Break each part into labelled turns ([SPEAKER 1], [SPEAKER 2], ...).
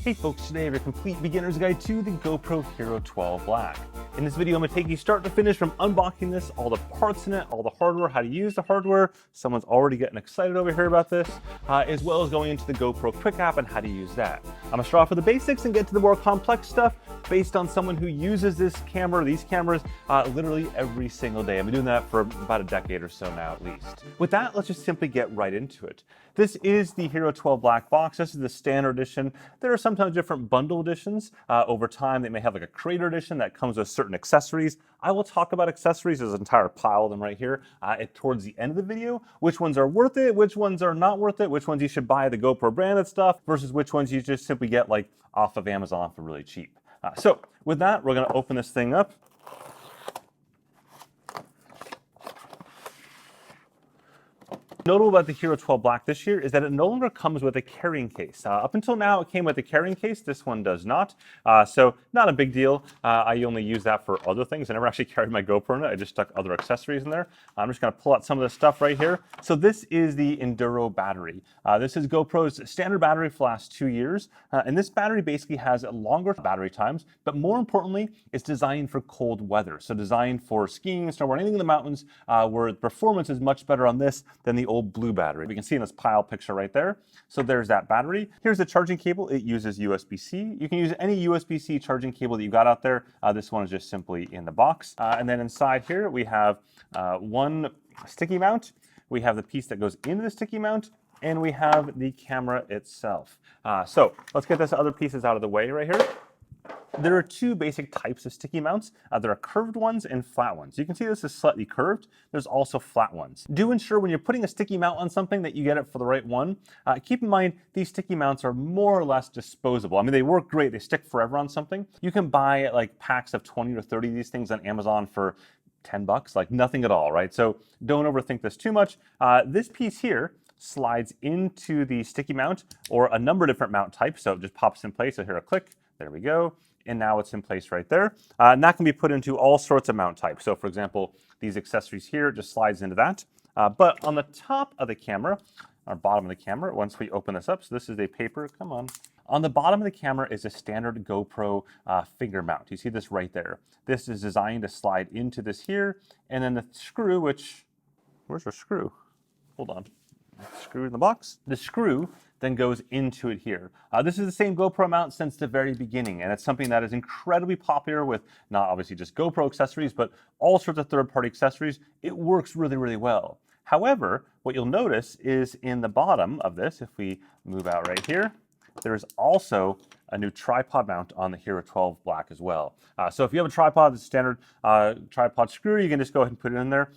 [SPEAKER 1] Hey folks, today I have your complete beginner's guide to the GoPro Hero 12 Black. In this video, I'm going to take you start to finish from unboxing this, all the parts in it, all the hardware, how to use the hardware. Someone's already getting excited over here about this, as well as going into the GoPro Quick app and how to use that. I'm going to start off with the basics and get to the more complex stuff based on someone who uses this camera, these cameras, literally every single day. I've been doing that for about a decade or so now at least. With that, let's just simply get right into it. This is the Hero 12 Black box. This is the standard edition. There are sometimes different bundle editions. Over time, they may have like a creator edition that comes with certain accessories. I will talk about accessories. There's an entire pile of them right here towards the end of the video. Which ones are worth it, which ones are not worth it, which ones you should buy the GoPro branded stuff versus which ones you just simply get like off of Amazon for really cheap. So with that, we're going to open this thing up. Notable about the Hero 12 Black this year is that it no longer comes with a carrying case. Up until now, it came with a carrying case. This one does not. So not a big deal. I only use that for other things. I never actually carried my GoPro in it. I just stuck other accessories in there. I'm just going to pull out some of this stuff right here. So this is the Enduro battery. This is GoPro's standard battery for the last 2 years. And this battery basically has longer battery times, but more importantly, it's designed for cold weather. So designed for skiing, snowboarding, anything in the mountains where the performance is much better on this than the old blue battery. We can see in this pile picture right there. So there's that battery. Here's the charging cable. It uses USB-C. You can use any USB-C charging cable that you got out there. This one is just simply in the box. And then inside here, we have one sticky mount. We have the piece that goes into the sticky mount, and we have the camera itself. So let's get those other pieces out of the way right here. There are two basic types of sticky mounts. There are curved ones and flat ones. You can see this is slightly curved. There's also flat ones. Do ensure when you're putting a sticky mount on something that you get it for the right one. Keep in mind, these sticky mounts are more or less disposable. I mean, they work great. They stick forever on something. You can buy like packs of 20 or 30 of these things on Amazon for 10 bucks, like nothing at all, right? So don't overthink this too much. This piece here slides into the sticky mount or a number of different mount types. So it just pops in place. So here a click, there we go. And now it's in place right there. And that can be put into all sorts of mount types. So for example, these accessories here just slides into that. But on the top of the camera, or bottom of the camera, once we open this up, so this is a paper, come on. On the bottom of the camera is a standard GoPro finger mount. You see this right there. This is designed to slide into this here. And then the screw, which, where's our screw? Hold on. Screw in the box. The screw then goes into it here. This is the same GoPro mount since the very beginning, and it's something that is incredibly popular with not obviously just GoPro accessories, but all sorts of third-party accessories. It works really, really well. However, what you'll notice is in the bottom of this, if we move out right here, there's also a new tripod mount on the Hero 12 Black as well. So if you have a tripod, the standard tripod screw, you can just go ahead and put it in there.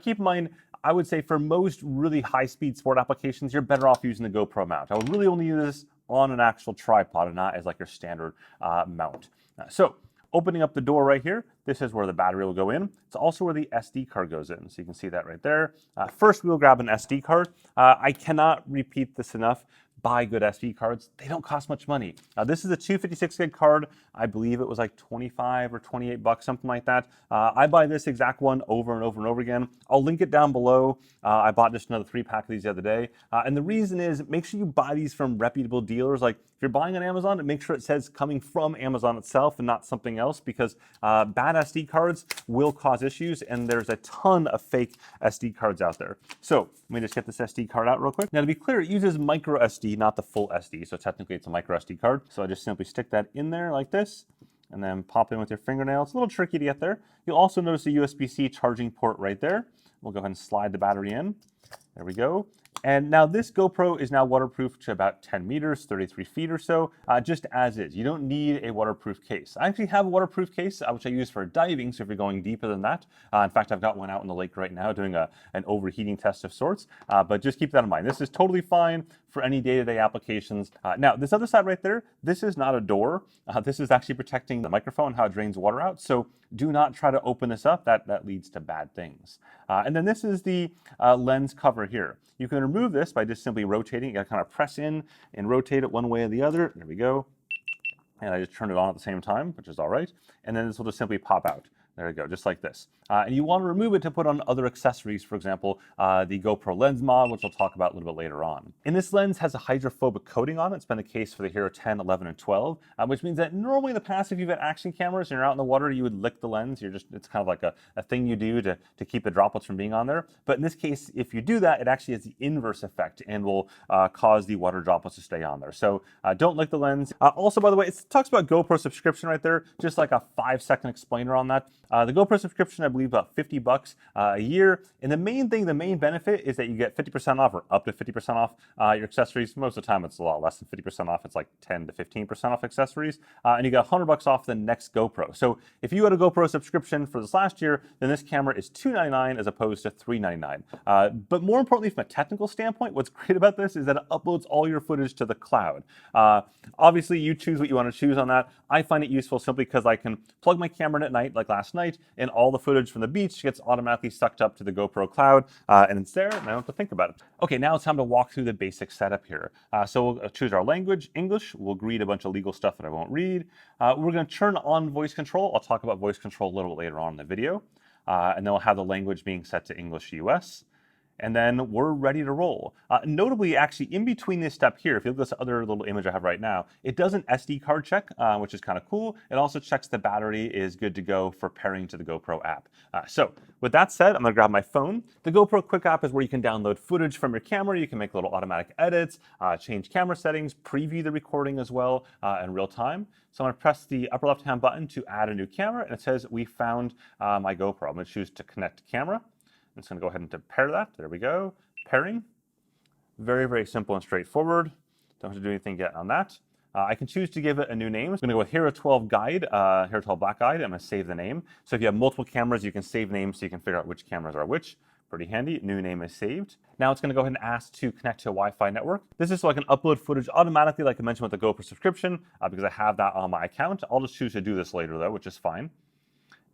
[SPEAKER 1] Keep in mind, I would say for most really high-speed sport applications, you're better off using the GoPro mount. I would really only use this on an actual tripod and not as like your standard mount. So opening up the door right here, this is where the battery will go in. It's also where the SD card goes in. So you can see that right there. First, we'll grab an SD card. I cannot repeat this enough. Buy good SD cards. They don't cost much money. This is a 256 gig card. I believe it was like 25 or 28 bucks, something like that. I buy this exact one over and over and over again. I'll link it down below. I bought just another 3-pack of these the other day. And the reason is make sure you buy these from reputable dealers. Like if you're buying on Amazon, make sure it says coming from Amazon itself and not something else, because bad SD cards will cause issues, and there's a ton of fake SD cards out there. So let me just get this SD card out real quick. Now to be clear, it uses micro SD, not the full SD, so technically it's a micro SD card. So I just simply stick that in there like this, and then pop in with your fingernail. It's a little tricky to get there. You'll also notice a USB-C charging port right there. We'll go ahead and slide the battery in. There we go. And now this GoPro is now waterproof to about 10 meters, 33 feet or so, just as is. You don't need a waterproof case. I actually have a waterproof case, which I use for diving, so if you're going deeper than that. In fact, I've got one out in the lake right now doing an overheating test of sorts, but just keep that in mind. This is totally fine for any day-to-day applications. Now, this other side right there, this is not a door. This is actually protecting the microphone, how it drains water out, so do not try to open this up. That leads to bad things. And then this is the lens cover here. You can remove this by just simply rotating. You gotta kind of press in and rotate it one way or the other. There we go. And I just turned it on at the same time, which is all right. And then this will just simply pop out. There you go, just like this. And you want to remove it to put on other accessories, for example, the GoPro Lens Mod, which we'll talk about a little bit later on. And this lens has a hydrophobic coating on it. It's been the case for the Hero 10, 11, and 12, which means that normally in the past, if you've had action cameras and you're out in the water, you would lick the lens. It's kind of like a thing you do to keep the droplets from being on there. But in this case, if you do that, it actually has the inverse effect and will cause the water droplets to stay on there. So don't lick the lens. Also, by the way, it talks about GoPro subscription right there, just like a 5-second explainer on that. The GoPro subscription, I believe, about $50 a year. And the main benefit is that you get 50% off or up to 50% off your accessories. Most of the time, it's a lot less than 50% off. It's like 10 to 15% off accessories. And you get $100 off the next GoPro. So if you had a GoPro subscription for this last year, then this camera is $299 as opposed to $399. But more importantly, from a technical standpoint, what's great about this is that it uploads all your footage to the cloud. Obviously, you choose what you want to choose on that. I find it useful simply because I can plug my camera in at night, like last night, and all the footage from the beach gets automatically sucked up to the GoPro cloud, and it's there, and I don't have to think about it. Okay, now it's time to walk through the basic setup here. So we'll choose our language, English. We'll read a bunch of legal stuff that I won't read. We're going to turn on voice control. I'll talk about voice control a little bit later on in the video. And then we'll have the language being set to English US. And then we're ready to roll. Notably, actually, in between this step here, if you look at this other little image I have right now, it does an SD card check, which is kind of cool. It also checks the battery is good to go for pairing to the GoPro app. So with that said, I'm gonna grab my phone. The GoPro Quick app is where you can download footage from your camera. You can make little automatic edits, change camera settings, preview the recording as well in real time. So I'm gonna press the upper left-hand button to add a new camera, and it says we found my GoPro. I'm gonna choose to connect camera. I'm just going to go ahead and pair that. There we go. Pairing. Very, very simple and straightforward. Don't have to do anything yet on that. I can choose to give it a new name. I'm going to go with Hero 12 Guide, Hero 12 Black Guide. I'm going to save the name. So if you have multiple cameras, you can save names so you can figure out which cameras are which. Pretty handy. New name is saved. Now it's going to go ahead and ask to connect to a Wi-Fi network. This is so I can upload footage automatically, like I mentioned with the GoPro subscription, because I have that on my account. I'll just choose to do this later, though, which is fine.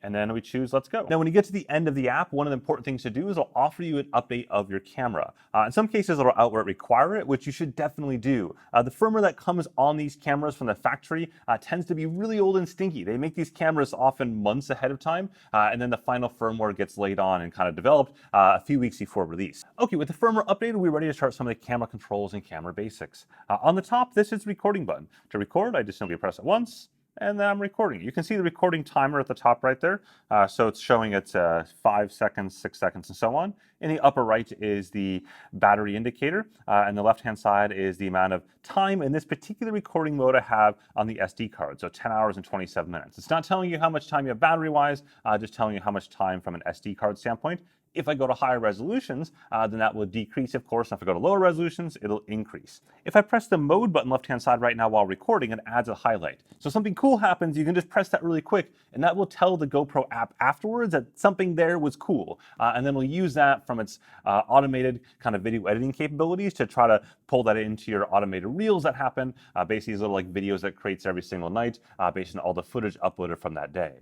[SPEAKER 1] And then we choose let's go. Now when you get to the end of the app, one of the important things to do is it'll offer you an update of your camera. In some cases it'll outright require it, which you should definitely do. The firmware that comes on these cameras from the factory tends to be really old and stinky. They make these cameras often months ahead of time, and then the final firmware gets laid on and kind of developed a few weeks before release. Okay, with the firmware updated, we're ready to start some of the camera controls and camera basics. On the top, this is the recording button. To record, I just simply press it once, and then I'm recording. You can see the recording timer at the top right there. So it's showing it's 5 seconds, 6 seconds, and so on. In the upper right is the battery indicator, and the left-hand side is the amount of time in this particular recording mode I have on the SD card, so 10 hours and 27 minutes. It's not telling you how much time you have battery-wise, just telling you how much time from an SD card standpoint. If I go to higher resolutions, then that will decrease, of course. And if I go to lower resolutions, it'll increase. If I press the mode button left-hand side right now while recording, it adds a highlight. So something cool happens, you can just press that really quick, and that will tell the GoPro app afterwards that something there was cool. And then we'll use that from its automated kind of video editing capabilities to try to pull that into your automated reels that happen, basically these little like videos that it creates every single night based on all the footage uploaded from that day.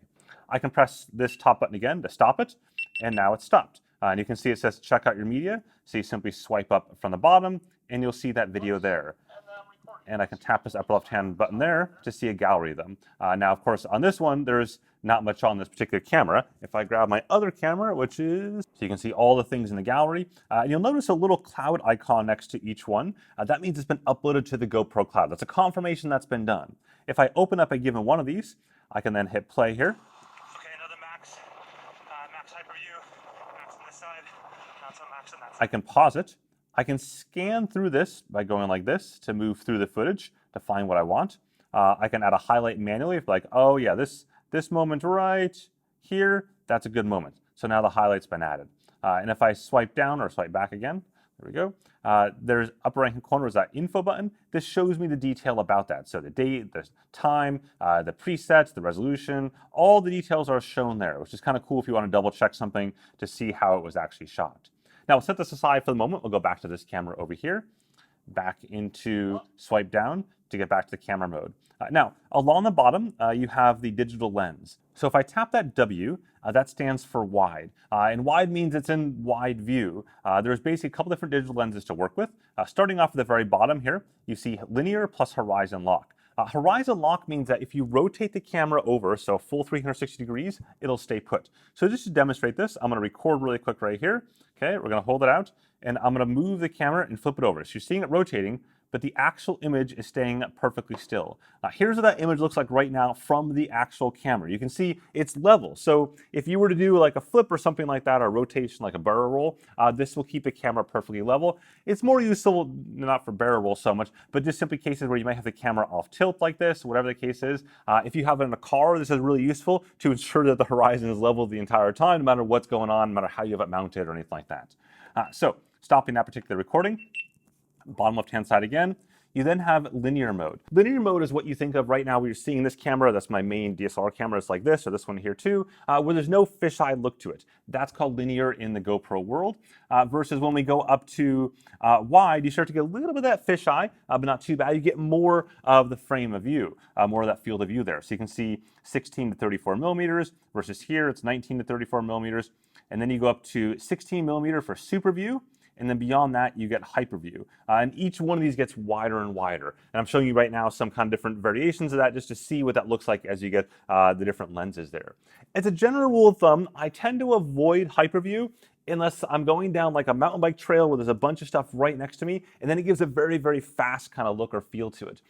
[SPEAKER 1] I can press this top button again to stop it, and now it's stopped. And you can see it says check out your media. So you simply swipe up from the bottom, and you'll see that video there. And I can tap this upper left-hand button there to see a gallery of them. Now, of course, on this one, there's not much on this particular camera. If I grab my other camera, which is, so you can see all the things in the gallery, and you'll notice a little cloud icon next to each one. That means it's been uploaded to the GoPro cloud. That's a confirmation that's been done. If I open up a given one of these, I can then hit play here. I can pause it. I can scan through this by going like this to move through the footage to find what I want. I can add a highlight manually if like, oh yeah, this moment right here, that's a good moment. So now the highlight's been added. And if I swipe down or swipe back again, there we go. There's upper right hand corner is that info button. This shows me the detail about that. So the date, the time, the presets, the resolution, all the details are shown there, which is kind of cool if you want to double check something to see how it was actually shot. Now we'll set this aside for the moment. We'll go back to this camera over here, back into swipe down to get back to the camera mode. Now, along the bottom, you have the digital lens. So if I tap that W, that stands for wide. And wide means it's in wide view. There's basically a couple different digital lenses to work with. Starting off at the very bottom here, you see linear plus horizon lock. Horizon lock means that if you rotate the camera over, so full 360 degrees, it'll stay put. So just to demonstrate this, I'm going to record really quick right here. Okay, we're going to hold it out, and I'm going to move the camera and flip it over. So you're seeing it rotating, but the actual image is staying perfectly still. Here's what that image looks like right now from the actual camera. You can see it's level. So if you were to do like a flip or something like that, or rotation like a barrel roll, this will keep the camera perfectly level. It's more useful, not for barrel roll so much, but just simply cases where you might have the camera off tilt like this, whatever the case is. If you have it in a car, this is really useful to ensure that the horizon is level the entire time, no matter what's going on, no matter how you have it mounted or anything like that. So stopping that particular recording, bottom left-hand side again, you then have linear mode. Linear mode is what you think of right now when you're seeing this camera. That's my main DSLR camera. It's like this, or this one here too, where there's no fisheye look to it. That's called linear in the GoPro world. Versus when we go up to wide, you start to get a little bit of that fisheye, but not too bad. You get more of the frame of view, more of that field of view there. So you can see 16 to 34 millimeters versus here it's 19 to 34 millimeters. And then you go up to 16 millimeter for super view. And then beyond that, you get hyperview. And each one of these gets wider and wider. And I'm showing you right now some kind of different variations of that just to see what that looks like as you get the different lenses there. As a general rule of thumb, I tend to avoid hyperview unless I'm going down like a mountain bike trail where there's a bunch of stuff right next to me, and then it gives a very, very fast kind of look or feel to it.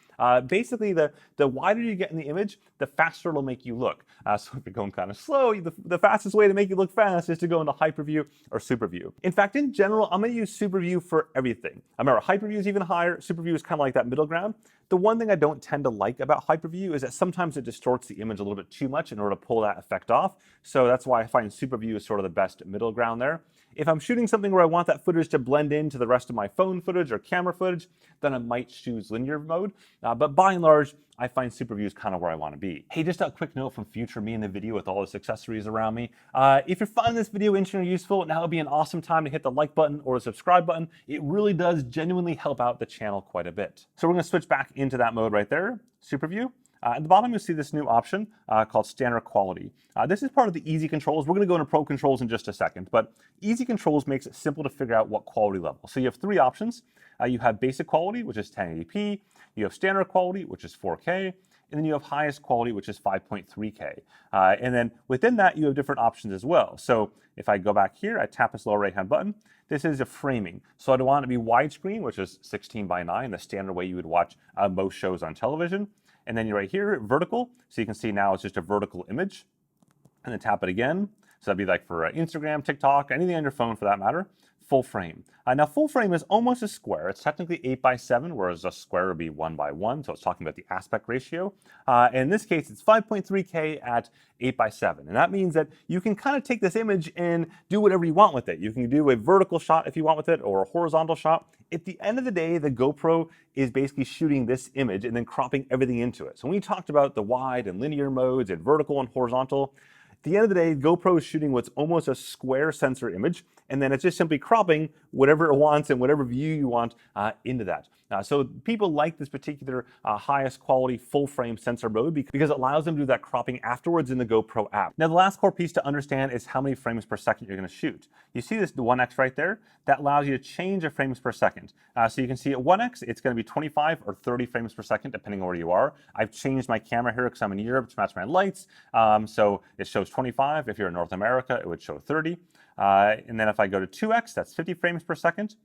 [SPEAKER 1] Basically, the wider you get in the image, the faster it'll make you look. So if you're going kind of slow, the fastest way to make you look fast is to go into hyperview or superview. In fact, in general, I'm going to use superview for everything. Remember, hyperview is even higher. Superview is kind of like that middle ground. The one thing I don't tend to like about hyperview is that sometimes it distorts the image a little bit too much in order to pull that effect off. So that's why I find superview is sort of the best middle ground there. If I'm shooting something where I want that footage to blend into the rest of my phone footage or camera footage, then I might choose linear mode. But by and large, I find superview is kind of where I want to be. Hey, just a quick note from future me in the video with all this accessories around me. If you're finding this video interesting or useful, now would be an awesome time to hit the like button or the subscribe button. It really does genuinely help out the channel quite a bit. So we're going to switch back into that mode right there, superview. At the bottom, you'll see this new option called standard quality. This is part of the easy controls. We're going to go into pro controls in just a second, but easy controls makes it simple to figure out what quality level. So you have three options. You have basic quality, which is 1080p. You have standard quality, which is 4K. And then you have highest quality, which is 5.3K. And then within that, you have different options as well. So if I go back here, I tap this lower right-hand button. This is a framing. So I want it to be widescreen, which is 16:9, the standard way you would watch most shows on television. And then you're right here, vertical. So you can see now it's just a vertical image. And then tap it again. So that'd be like for Instagram, TikTok, anything on your phone for that matter. Full frame. Now full frame is almost a square. It's technically 8:7, whereas a square would be 1:1. So it's talking about the aspect ratio. And in this case, it's 5.3K at 8:7. And that means that you can kind of take this image and do whatever you want with it. You can do a vertical shot if you want with it, or a horizontal shot. At the end of the day, the GoPro is basically shooting this image and then cropping everything into it. So when we talked about the wide and linear modes and vertical and horizontal, at the end of the day, GoPro is shooting what's almost a square sensor image, and then it's just simply cropping whatever it wants and whatever view you want into that. So people like this particular highest quality full frame sensor mode because it allows them to do that cropping afterwards in the GoPro app. Now the last core piece to understand is how many frames per second you're going to shoot. You see this 1x right there? That allows you to change the frames per second. So you can see at 1x, it's going to be 25 or 30 frames per second, depending on where you are. I've changed my camera here because I'm in Europe to match my lights. So it shows 25. If you're in North America, it would show 30. And then if I go to 2x, that's 50 frames per second.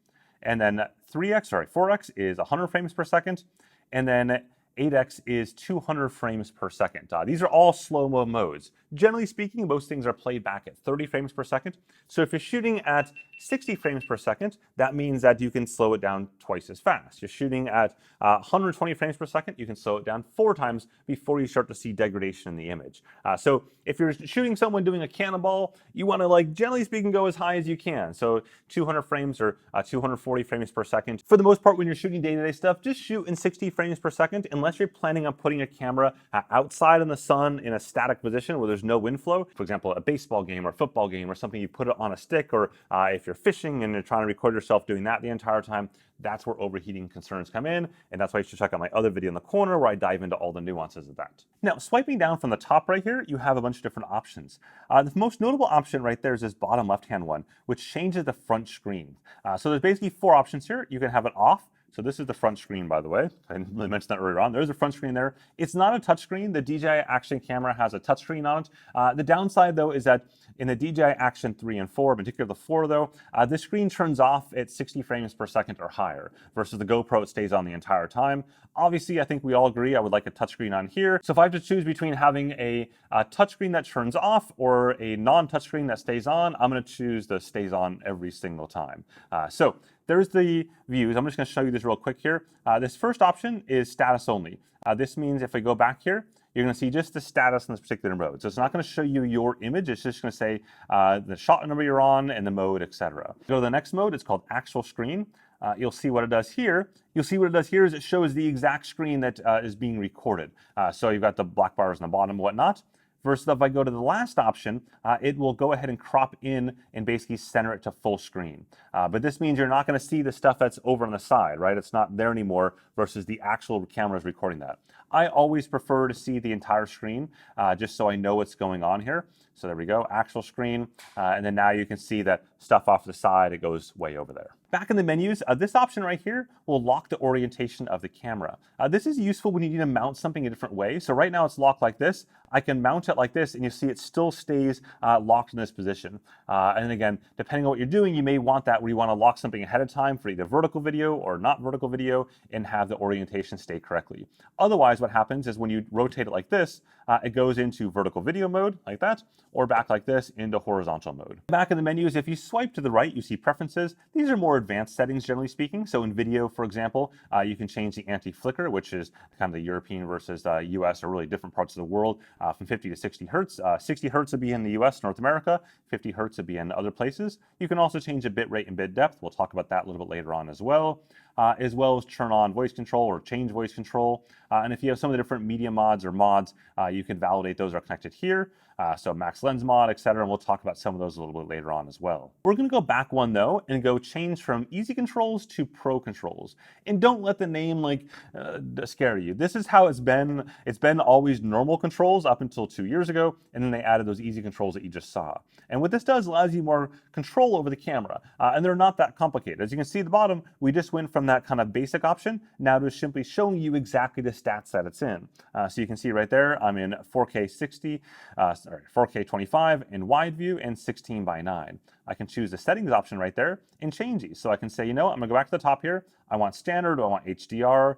[SPEAKER 1] And then 4x is 100 frames per second. And then 8x is 200 frames per second. These are all slow-mo modes. Generally speaking, most things are played back at 30 frames per second. So if you're shooting at 60 frames per second, that means that you can slow it down twice as fast. You're shooting at 120 frames per second, you can slow it down 4 times before you start to see degradation in the image. So if you're shooting someone doing a cannonball, you want to, like, generally speaking, go as high as you can. So 200 frames or 240 frames per second. For the most part, when you're shooting day-to-day stuff, just shoot in 60 frames per second, unless you're planning on putting a camera outside in the sun in a static position where there's no wind flow. For example, a baseball game or a football game or something, you put it on a stick, or if you're fishing and you're trying to record yourself doing that the entire time, that's where overheating concerns come in, and that's why you should check out my other video in the corner where I dive into all the nuances of that. Now, swiping down from the top right here, you have a bunch of different options. The most notable option right there is this bottom left-hand one, which changes the front screen. So there's basically 4 options here. You can have it off, So this is the front screen, by the way. I didn't really mention that earlier on. There's a front screen there. It's not a touchscreen. The DJI Action camera has a touchscreen on it. The downside, though, is that in the DJI Action 3 and 4, in particular the 4, though, the screen turns off at 60 frames per second or higher, versus the GoPro, it stays on the entire time. Obviously, I think we all agree I would like a touchscreen on here. So if I have to choose between having a touchscreen that turns off or a non-touchscreen that stays on, I'm going to choose the stays on every single time. So there's the views. I'm just going to show you this real quick here. This first option is status only. This means if I go back here, you're going to see just the status in this particular mode. So it's not going to show you your image. It's just going to say the shot number you're on and the mode, etc. Go to the next mode. It's called actual screen. You'll see what it does here. You'll see what it does here is it shows the exact screen that is being recorded. So you've got the black bars on the bottom and whatnot. Versus if I go to the last option, it will go ahead and crop in and basically center it to full screen. But this means you're not going to see the stuff that's over on the side, right? It's not there anymore versus the actual camera is recording that. I always prefer to see the entire screen just so I know what's going on here. So there we go, actual screen. And then now you can see that stuff off the side, it goes way over there. Back in the menus, this option right here will lock the orientation of the camera. This is useful when you need to mount something a different way. So right now it's locked like this. I can mount it like this and you see it still stays locked in this position. And again, depending on what you're doing, you may want that where you want to lock something ahead of time for either vertical video or not vertical video and have the orientation stay correctly. Otherwise, what happens is when you rotate it like this, it goes into vertical video mode like that, or back like this into horizontal mode. Back in the menus, if you swipe to the right, you see preferences. These are more advanced settings, generally speaking. So in video, for example, you can change the anti-flicker, which is kind of the European versus US or really different parts of the world, from 50 to 60 hertz. 60 hertz would be in the US, North America. 50 hertz would be in other places. You can also change the bit rate and bit depth. We'll talk about that a little bit later on as well as turn on voice control or change voice control. And if you have some of the different media mods or mods, you can validate those are connected here. So Max Lens Mod, etc. And we'll talk about some of those a little bit later on as well. We're going to go back one though and go change from easy controls to pro controls. And don't let the name scare you. This is how it's been. It's been always normal controls up until 2 years ago, and then they added those easy controls that you just saw. And what this does allows you more control over the camera, and they're not that complicated. As you can see at the bottom, we just went from that kind of basic option now to simply showing you exactly the stats that it's in. So you can see right there, I'm in 4K 4K 25 in wide view and 16:9. I can choose the settings option right there and change these. So I can say, you know what, I'm gonna go back to the top here. I want standard, I want HDR,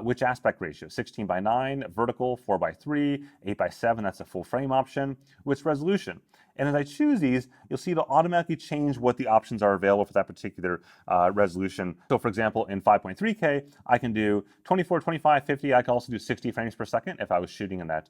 [SPEAKER 1] which aspect ratio, 16:9, vertical, 4:3, 8:7, that's a full frame option, which resolution. And as I choose these, you'll see it'll automatically change what the options are available for that particular resolution. So for example, in 5.3K, I can do 24, 25, 50. I can also do 60 frames per second if I was shooting in that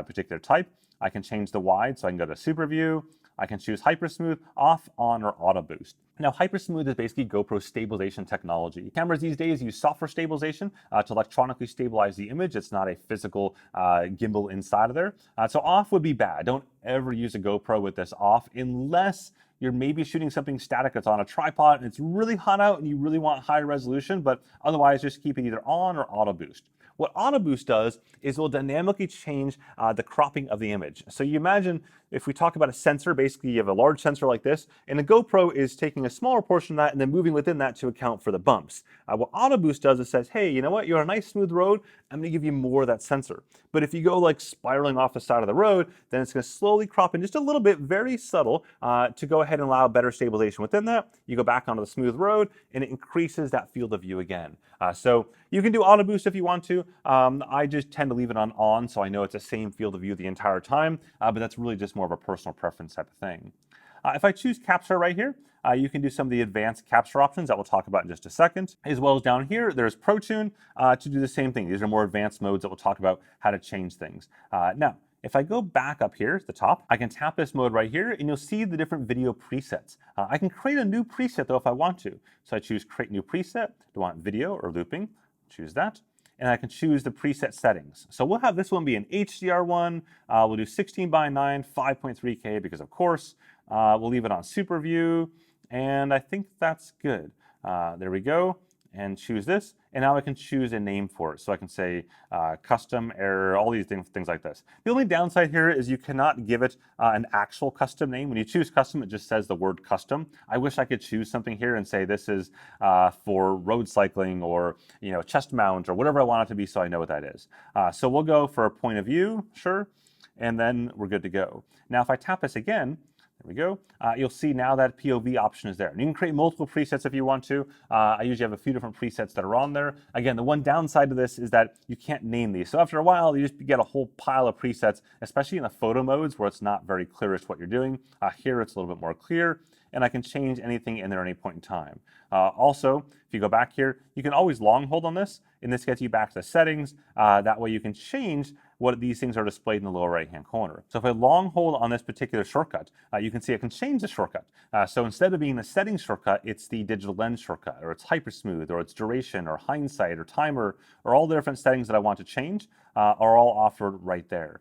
[SPEAKER 1] particular type. I can change the wide, so I can go to super view. I can choose hyper smooth, off, on, or auto boost. Now, hyper smooth is basically GoPro stabilization technology. Cameras these days use software stabilization to electronically stabilize the image. It's not a physical gimbal inside of there. So off would be bad. Don't ever use a GoPro with this off unless you're maybe shooting something static that's on a tripod and it's really hot out and you really want high resolution, but otherwise just keep it either on or auto boost. What auto boost does is it will dynamically change the cropping of the image. So you imagine if we talk about a sensor, basically you have a large sensor like this, and the GoPro is taking a smaller portion of that and then moving within that to account for the bumps. What auto boost does is says, hey, you know what, you're on a nice smooth road, I'm gonna give you more of that sensor. But if you go like spiraling off the side of the road, then it's gonna slowly crop in just a little bit, very subtle, to go ahead and allow better stabilization within that. You go back onto the smooth road and it increases that field of view again. So you can do auto boost if you want to. I just tend to leave it on so I know it's the same field of view the entire time, but that's really just more of a personal preference type of thing. If I choose capture right here, you can do some of the advanced capture options that we'll talk about in just a second. As well as down here, there's ProTune to do the same thing. These are more advanced modes that we'll talk about how to change things. Now, if I go back up here at the top, I can tap this mode right here and you'll see the different video presets. I can create a new preset though if I want to. So I choose create new preset. Do I want video or looping? Choose that. And I can choose the preset settings. So we'll have this one be an HDR one. We'll do 16:9, 5.3K because of course. We'll leave it on super view. And I think that's good. There we go. and choose this, and now I can choose a name for it. So I can say custom error, all these things like this. The only downside here is you cannot give it an actual custom name. When you choose custom, it just says the word custom. I wish I could choose something here and say this is for road cycling or chest mount or whatever I want it to be, so I know what that is. So we'll go for a point of view, sure, and then we're good to go. Now if I tap this again, there we go. You'll see now that POV option is there. And you can create multiple presets if you want to. I usually have a few different presets that are on there. Again, the one downside to this is that you can't name these. So after a while, you just get a whole pile of presets, especially in the photo modes where it's not very clearish what you're doing. Here it's a little bit more clear, and I can change anything in there at any point in time. Also, if you go back here, you can always long hold on this, and this gets you back to the settings. That way you can change what these things are displayed in the lower right hand corner. So if I long hold on this particular shortcut, you can see I can change the shortcut. So instead of being the settings shortcut, it's the digital lens shortcut, or it's hyper smooth, or it's duration, or hindsight, or timer, or all the different settings that I want to change are all offered right there.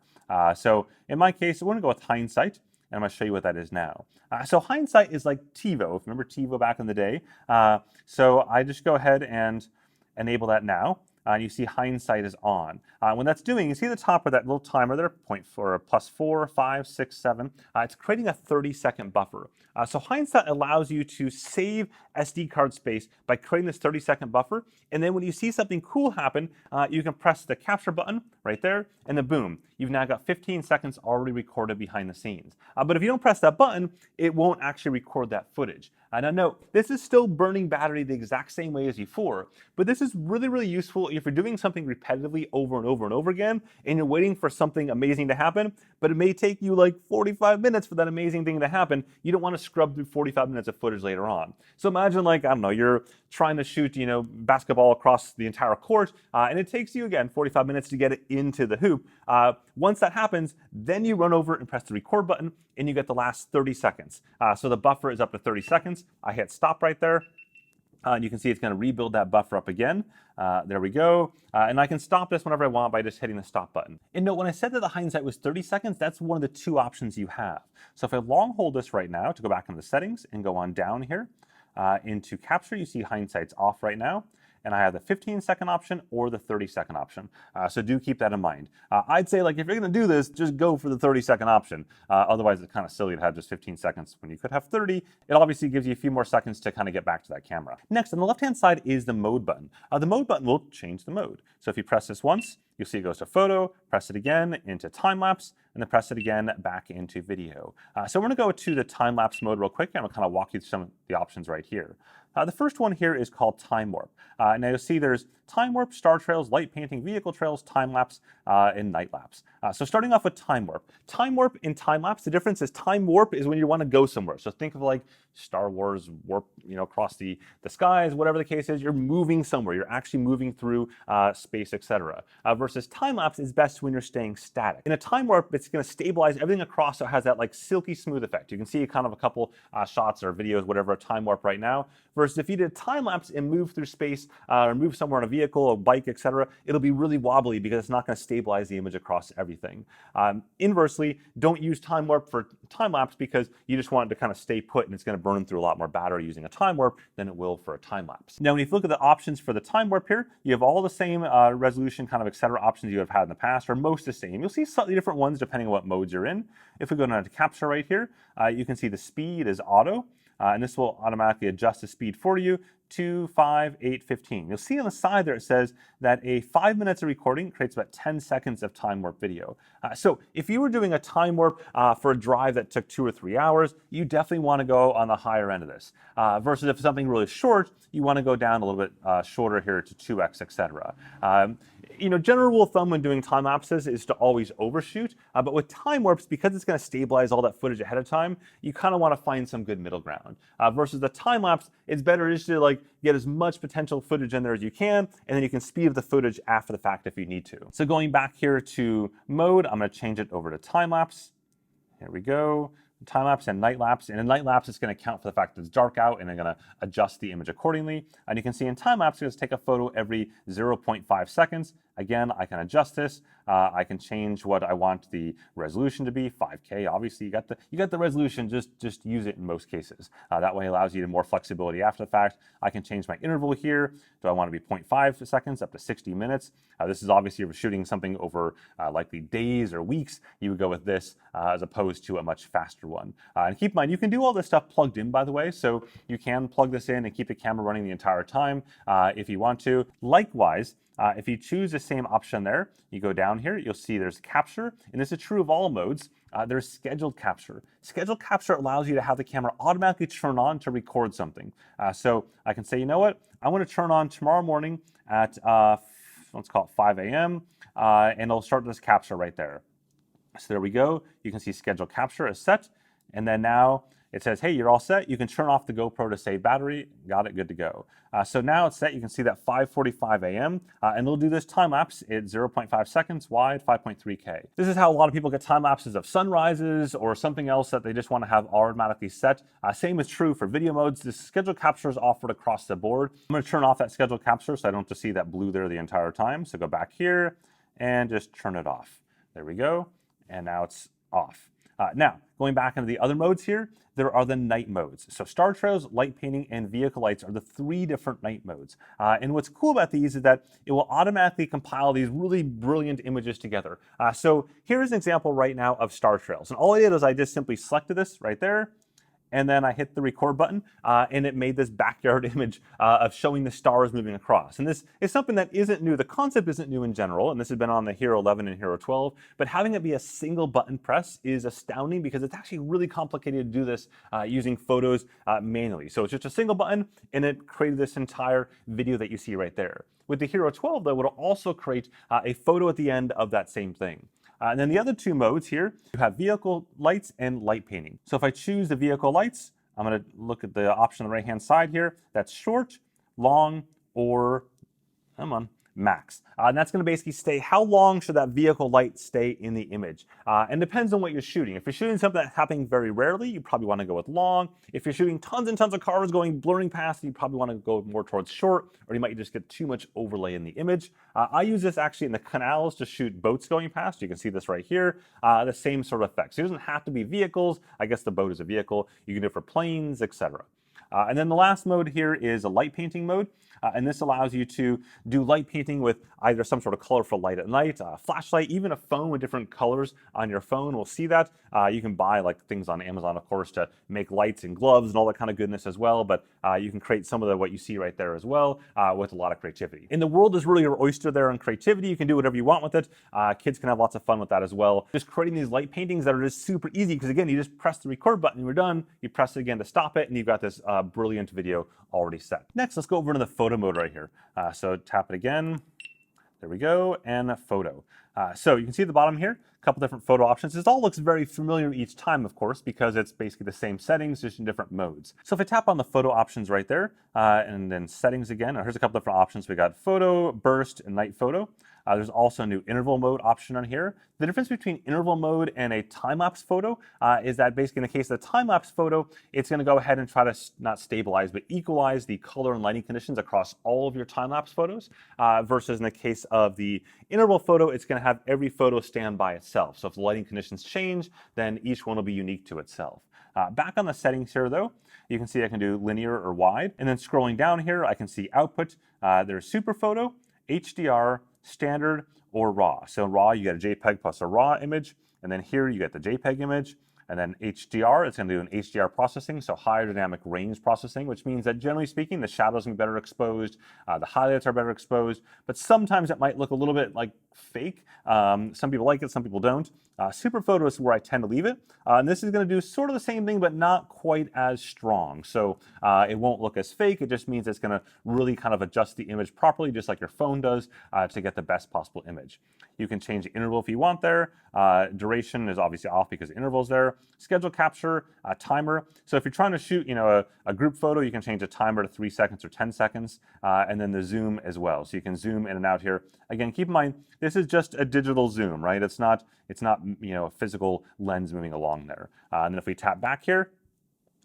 [SPEAKER 1] So in my case, we're gonna go with hindsight, and I'm going to show you what that is now. So hindsight is like TiVo. Remember TiVo back in the day? So I just go ahead and enable that now. And you see hindsight is on. When that's doing, you see the top of that little timer there, +4, 5, 6, 7. It's creating a 30-second buffer. So hindsight allows you to save SD card space by creating this 30-second buffer. And then when you see something cool happen, you can press the capture button right there, and then boom, you've now got 15 seconds already recorded behind the scenes. But if you don't press that button, it won't actually record that footage. Now note, this is still burning battery the exact same way as before, but this is really, really useful if you're doing something repetitively over and over and over again, and you're waiting for something amazing to happen, but it may take you like 45 minutes for that amazing thing to happen. You don't want to scrub through 45 minutes of footage later on. So imagine, like, I don't know, you're trying to shoot, basketball across the entire court, and it takes you, again, 45 minutes to get it into the hoop. Once that happens, then you run over and press the record button, and you get the last 30 seconds. So the buffer is up to 30 seconds. I hit stop right there. And you can see it's going to rebuild that buffer up again. There we go. And I can stop this whenever I want by just hitting the stop button. And note, when I said that the hindsight was 30 seconds, that's one of the two options you have. So if I long hold this right now to go back into the settings and go on down here into capture, you see hindsight's off right now. And I have the 15-second option or the 30-second option. So do keep that in mind. I'd say, like, if you're going to do this, just go for the 30-second option. Otherwise, it's kind of silly to have just 15 seconds when you could have 30. It obviously gives you a few more seconds to kind of get back to that camera. Next, on the left-hand side is the mode button. The mode button will change the mode. So if you press this once, you'll see it goes to photo, press it again into time-lapse, and then press it again back into video. So we're going to go to the time-lapse mode real quick, and I'll kind of walk you through some of the options right here. The first one here is called Timewarp. Now you'll see there's Timewarp, Star Trails, Light Painting, Vehicle Trails, Time-lapse, and Night-lapse. So starting off with Timewarp. Timewarp and Time-lapse, the difference is Timewarp is when you want to go somewhere. So think of like Star Wars warp, across the skies, whatever the case is, you're moving somewhere. You're actually moving through space, etc. Versus Time-lapse is best when you're staying static. In a Timewarp, it's going to stabilize everything across, so it has that like silky smooth effect. You can see kind of a couple shots or videos, whatever, of Timewarp right now. Versus if you did time-lapse and move through space or move somewhere on a vehicle, a bike, etc., it'll be really wobbly because it's not going to stabilize the image across everything. Inversely, don't use Timewarp for time-lapse because you just want it to kind of stay put, and it's going to burn through a lot more battery using a Timewarp than it will for a time-lapse. Now, when you look at the options for the Timewarp here, you have all the same resolution, kind of etc. options you have had in the past, or most the same. You'll see slightly different ones depending on what modes you're in. If we go down to capture right here, you can see the speed is auto. And this will automatically adjust the speed for you to 5, 8, 15. You'll see on the side there it says that a 5 minutes of recording creates about 10 seconds of time warp video. So if you were doing a time warp for a drive that took 2 or 3 hours, you definitely want to go on the higher end of this. Versus if something really short, you want to go down a little bit shorter here to 2x, etc. General rule of thumb when doing time lapses is to always overshoot, but with time warps, because it's going to stabilize all that footage ahead of time, you kind of want to find some good middle ground. Versus the time lapse, it's better just to like get as much potential footage in there as you can, and then you can speed up the footage after the fact if you need to. So going back here to mode, I'm going to change it over to time lapse. Here we go. Time lapse and night lapse. And in night lapse, it's going to account for the fact that it's dark out, and I'm going to adjust the image accordingly. And you can see in time lapse, it's going to take a photo every 0.5 seconds. Again, I can adjust this. I can change what I want the resolution to be. 5K, obviously, you got the resolution. Just use it in most cases. That way, allows you to more flexibility after the fact. I can change my interval here. Do I want to be 0.5 seconds up to 60 minutes? This is obviously if you're shooting something over likely days or weeks. You would go with this as opposed to a much faster one. And keep in mind, you can do all this stuff plugged in, by the way. So you can plug this in and keep the camera running the entire time if you want to. Likewise, if you choose the same option there, you go down here, you'll see there's capture, and this is true of all modes. There's scheduled capture. Scheduled capture allows you to have the camera automatically turn on to record something. So I can say, you know what, I want to turn on tomorrow morning at, let's call it 5 a.m., and it'll start this capture right there. So there we go. You can see scheduled capture is set, and then now it says, hey, you're all set. You can turn off the GoPro to save battery. Got it, good to go. So now it's set. You can see that 5:45 a.m. And it'll do this time lapse at 0.5 seconds wide, 5.3K. This is how a lot of people get time lapses of sunrises or something else that they just want to have automatically set. Same is true for video modes. This scheduled capture is offered across the board. I'm going to turn off that scheduled capture so I don't just see that blue there the entire time. So go back here and just turn it off. There we go. And now it's off. Now, going back into the other modes here, there are the night modes. So star trails, light painting, and vehicle lights are the 3 different night modes. And what's cool about these is that it will automatically compile these really brilliant images together. So here's an example right now of star trails. And all I did was I just simply selected this right there, and then I hit the record button, and it made this backyard image of showing the stars moving across. And this is something that isn't new. The concept isn't new in general, and this has been on the Hero 11 and Hero 12, but having it be a single button press is astounding because it's actually really complicated to do this using photos manually. So it's just a single button, and it created this entire video that you see right there. With the Hero 12, though, it'll also create a photo at the end of that same thing. And then the other 2 modes here, you have vehicle lights and light painting. So if I choose the vehicle lights, I'm going to look at the option on the right-hand side here. That's short, long, or, come on, max. And that's going to basically stay, how long should that vehicle light stay in the image? And depends on what you're shooting. If you're shooting something that's happening very rarely, you probably want to go with long. If you're shooting tons and tons of cars blurring past, you probably want to go more towards short, or you might just get too much overlay in the image. I use this actually in the canals to shoot boats going past. You can see this right here. The same sort of effect. So it doesn't have to be vehicles. I guess the boat is a vehicle. You can do it for planes, etc. And then the last mode here is a light painting mode. And this allows you to do light painting with either some sort of colorful light at night, a flashlight, even a phone with different colors on your phone will see that. You can buy like things on Amazon, of course, to make lights and gloves and all that kind of goodness as well. But you can create some of what you see right there as well with a lot of creativity. And the world is really your oyster there on creativity. You can do whatever you want with it. Kids can have lots of fun with that as well. Just creating these light paintings that are just super easy because, again, you just press the record button and we're done. You press it again to stop it, and you've got this brilliant video already set. Next, let's go over to the photo mode right here. So tap it again. There we go, and a photo. So you can see at the bottom here, a couple different photo options. This all looks very familiar each time, of course, because it's basically the same settings, just in different modes. So if I tap on the photo options right there, and then settings again, here's a couple different options. We got photo, burst, and night photo. There's also a new interval mode option on here. The difference between interval mode and a time-lapse photo is that basically in the case of the time-lapse photo, it's going to go ahead and try to not stabilize, but equalize the color and lighting conditions across all of your time-lapse photos, versus in the case of the interval photo, it's going to have every photo stand by itself. So if the lighting conditions change, then each one will be unique to itself. Back on the settings here, though, you can see I can do linear or wide. And then scrolling down here, I can see output. There's super photo, HDR, standard, or raw. So raw, you get a JPEG plus a raw image, and then here you get the JPEG image, and then HDR, it's going to do an HDR processing, so higher dynamic range processing, which means that generally speaking, the shadows are better exposed, the highlights are better exposed, but sometimes it might look a little bit like fake. Some people like it, some people don't. Super photo is where I tend to leave it. And this is going to do sort of the same thing, but not quite as strong. So it won't look as fake. It just means it's going to really kind of adjust the image properly, just like your phone does, to get the best possible image. You can change the interval if you want there. Duration is obviously off because the interval's there. Schedule capture, timer. So if you're trying to shoot, a group photo, you can change the timer to 3 seconds or 10 seconds, and then the zoom as well. So you can zoom in and out here. Again, keep in mind, this is just a digital zoom, right? It's not a physical lens moving along there. And then if we tap back here,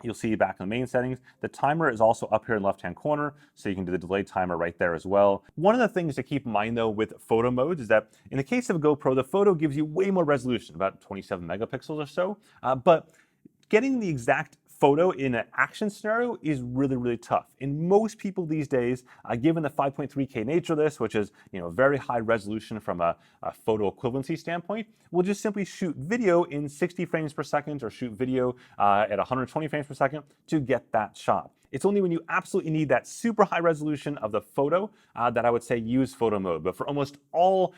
[SPEAKER 1] You'll see back in the main settings, the timer is also up here in the left-hand corner, so you can do the delay timer right there as well. One of the things to keep in mind though with photo modes is that in the case of a GoPro, the photo gives you way more resolution, about 27 megapixels or so, but getting the exact photo in an action scenario is really, really tough. And most people these days, given the 5.3K nature of this, which is very high resolution from a photo equivalency standpoint, will just simply shoot video in 60 frames per second or shoot video at 120 frames per second to get that shot. It's only when you absolutely need that super high resolution of the photo that I would say use photo mode. But for almost all